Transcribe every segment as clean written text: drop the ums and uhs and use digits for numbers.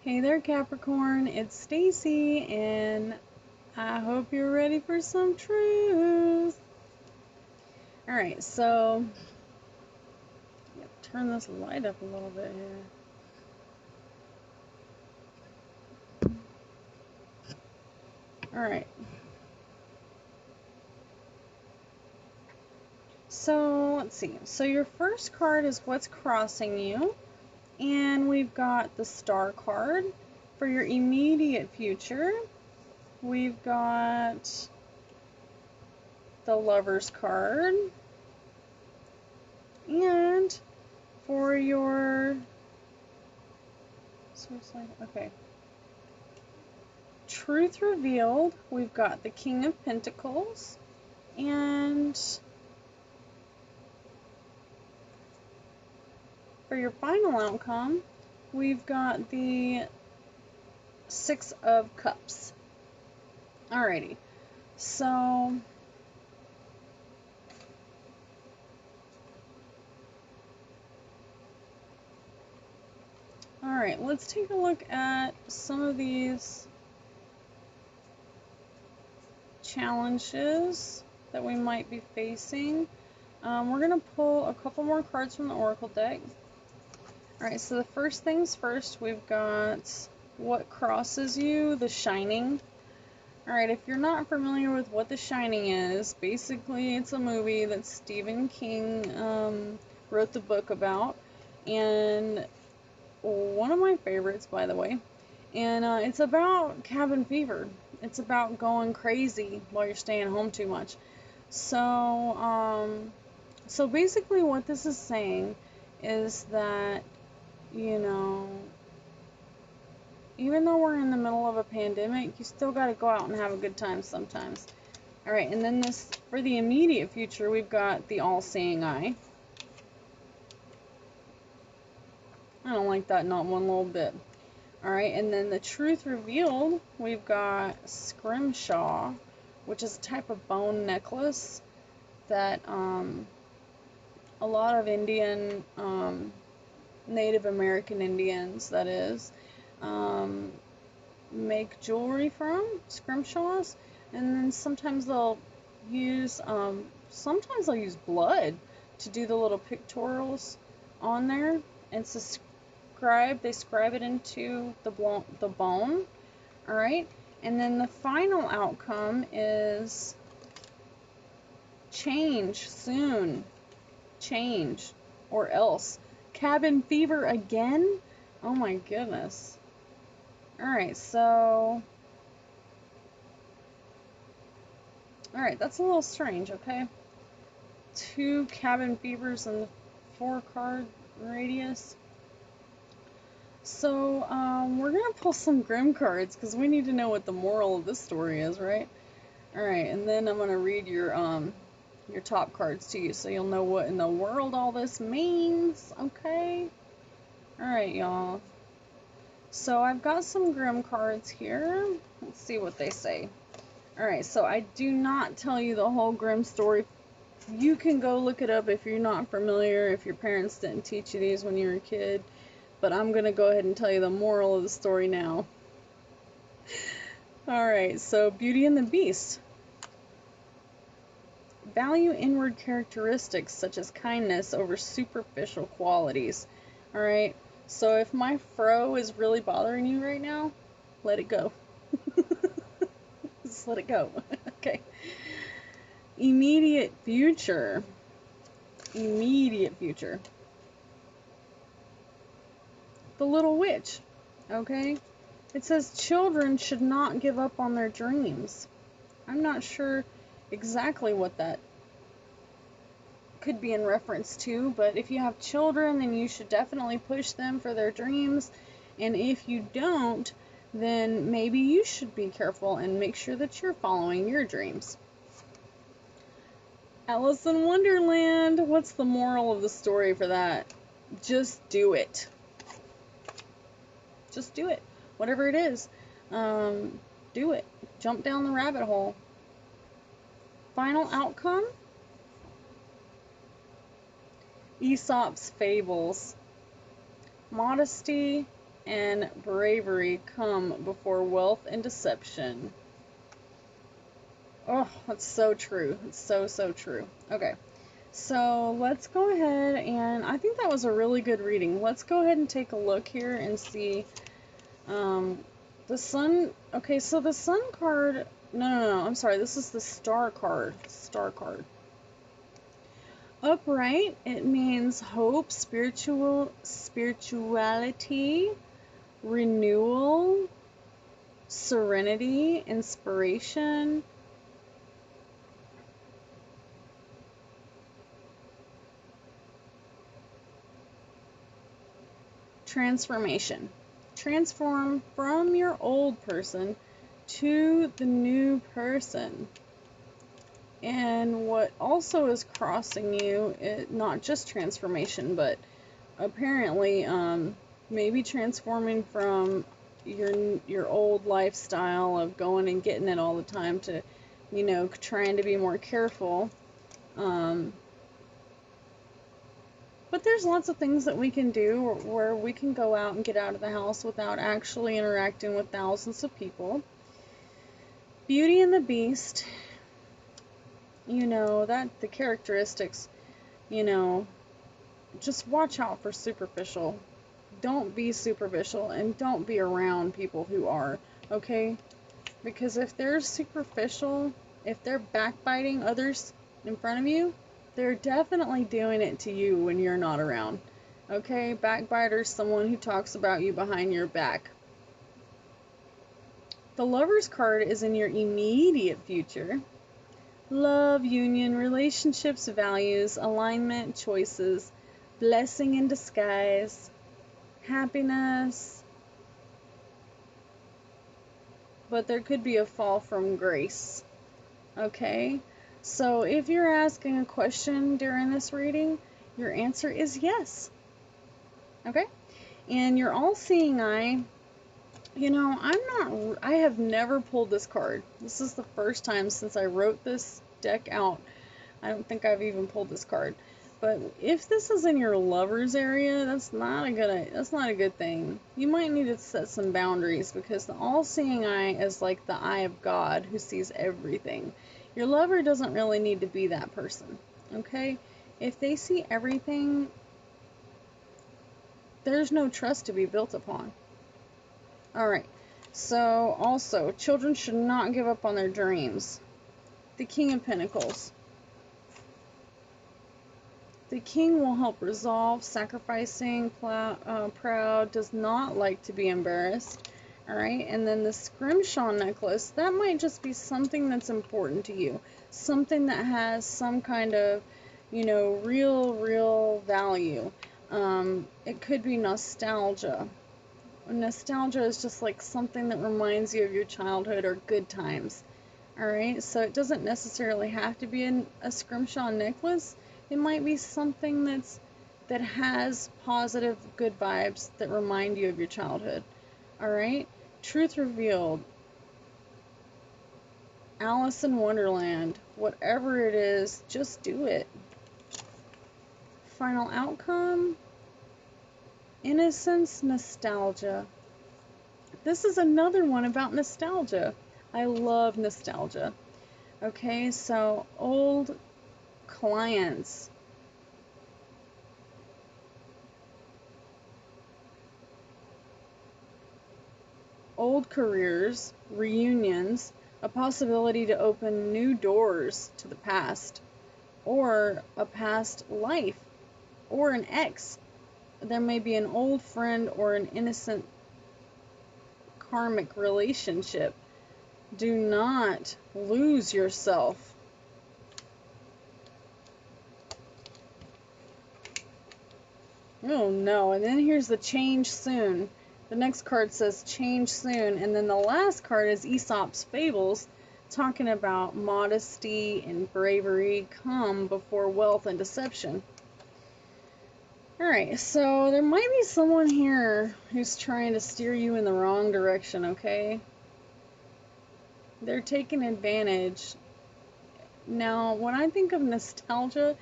Hey there, Capricorn. It's Stacy, and I hope you're ready for some truth. Alright, so turn this light up a little bit here. Alright. So, let's see. So, your first card is what's crossing you, and we've got the Star card for your immediate future. We've got the Lover's card, and for your Truth revealed, we've got the King of Pentacles, and for your final outcome, we've got the Six of Cups. Alrighty, so alright, let's take a look at some of these challenges that we might be facing. We're going to pull a couple more cards from the Oracle deck. Alright, so the first things first, we've got what crosses you, The Shining. Alright, if you're not familiar with what The Shining is, basically it's a movie that Stephen King wrote the book about, and one of my favorites, by the way. And it's about cabin fever. It's about going crazy while you're staying home too much. So basically what this is saying is that, you know, even though we're in the middle of a pandemic, you still got to go out and have a good time sometimes. Alright, and then this, for the immediate future, we've got the All-Seeing Eye. I don't like that, not one little bit. Alright, and then the Truth revealed, we've got Scrimshaw, which is a type of bone necklace that a lot of Indian, Native American Indians, that is, make jewelry from, scrimshaws, and then sometimes they'll use blood to do the little pictorials on there, and they scribe it into the bone. Alright, and then the final outcome is change soon, change, or else. Cabin fever again? Oh my goodness. Alright, so alright, that's a little strange, okay? 2 cabin fevers in the 4-card radius. So, we're gonna pull some Grim cards, because we need to know what the moral of this story is, right? Alright, and then I'm gonna read your top cards to you, so you'll know what in the world all this means, okay? Alright, y'all. So I've got some Grim cards here. Let's see what they say. Alright, so I do not tell you the whole Grim story. You can go look it up if you're not familiar, if your parents didn't teach you these when you were a kid. But I'm going to go ahead and tell you the moral of the story now. Alright, so Beauty and the Beast. Value inward characteristics such as kindness over superficial qualities. Alright, so if my fro is really bothering you right now, let it go. Just let it go. Okay. Immediate future. Immediate future. The Little Witch. Okay? It says children should not give up on their dreams. I'm not sure exactly what that could be in reference to, but if you have children, then you should definitely push them for their dreams. And if you don't, then maybe you should be careful and make sure that you're following your dreams. Alice in Wonderland. What's the moral of the story for that? Just do it. Just do it. Whatever it is, do it. Jump down the rabbit hole. Final outcome? Aesop's Fables. Modesty and bravery come before wealth and deception. Oh, that's so true. It's so, so true. Okay. So let's go ahead, and I think that was a really good reading. Let's go ahead and take a look here and see the sun. Okay, so the sun card. No, I'm sorry. This is the star card. Star card. Upright, it means hope, spirituality, renewal, serenity, inspiration. Transformation. Transform from your old person to the new person. And what also is crossing you, not just transformation, but apparently maybe transforming from your old lifestyle of going and getting it all the time to, trying to be more careful. But there's lots of things that we can do where we can go out and get out of the house without actually interacting with thousands of people. Beauty and the Beast, that the characteristics, just watch out for superficial. Don't be superficial, and don't be around people who are, okay? Because if they're superficial, if they're backbiting others in front of you, they're definitely doing it to you when you're not around. Okay? Backbiter's someone who talks about you behind your back. The Lover's card is in your immediate future. Love, union, relationships, values, alignment, choices, blessing in disguise, happiness. But there could be a fall from grace. Okay? So if you're asking a question during this reading, your answer is yes. Okay? And your all-seeing eye, I have never pulled this card. This is the first time since I wrote this deck out. I don't think I've even pulled this card. But if this is in your lover's area, that's not a good thing. You might need to set some boundaries, because the all-seeing eye is like the eye of God who sees everything. Your lover doesn't really need to be that person. Okay? If they see everything, there's no trust to be built upon. Alright, so also, children should not give up on their dreams. The King of Pentacles. The King will help resolve, sacrificing, proud, does not like to be embarrassed. Alright, and then the Scrimshaw necklace, that might just be something that's important to you. Something that has some kind of, real value. It could be nostalgia. Nostalgia is just like something that reminds you of your childhood or good times. Alright, so it doesn't necessarily have to be a Scrimshaw necklace. It might be something that has positive, good vibes that remind you of your childhood. Alright, Truth Revealed, Alice in Wonderland, whatever it is, just do it. Final Outcome, Innocence, Nostalgia. This is another one about nostalgia. I love nostalgia. Okay, so old clients. Old careers, reunions, a possibility to open new doors to the past, or a past life, or an ex. There may be an old friend or an innocent karmic relationship. Do not lose yourself. Oh no, and then here's the change soon. The next card says change soon, and then the last card is Aesop's Fables, talking about modesty and bravery come before wealth and deception. Alright, so there might be someone here who's trying to steer you in the wrong direction, okay? They're taking advantage. Now, when I think of nostalgia,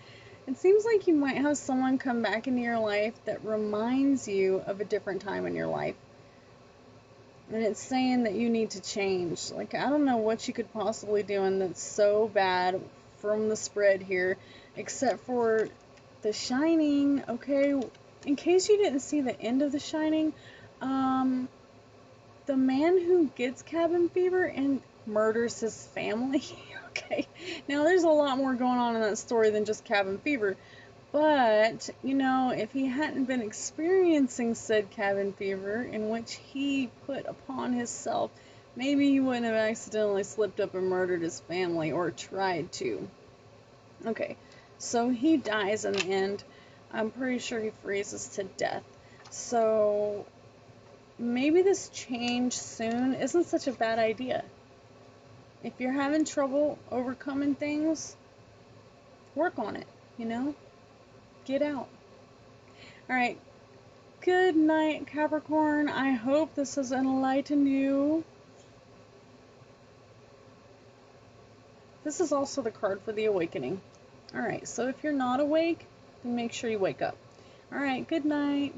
it seems like you might have someone come back into your life that reminds you of a different time in your life. And it's saying that you need to change. Like, I don't know what you could possibly do and that's so bad from the spread here, except for The Shining. Okay, in case you didn't see the end of The Shining, the man who gets cabin fever and murders his family. Okay, now there's a lot more going on in that story than just cabin fever. But, you know, if he hadn't been experiencing said cabin fever, in which he put upon himself, maybe he wouldn't have accidentally slipped up and murdered his family, or tried to. Okay, so he dies in the end. I'm pretty sure he freezes to death. So maybe this change soon isn't such a bad idea. If you're having trouble overcoming things, work on it, you know? Get out. Alright, good night, Capricorn. I hope this has enlightened you. This is also the card for the awakening. Alright, so if you're not awake, then make sure you wake up. Alright, good night.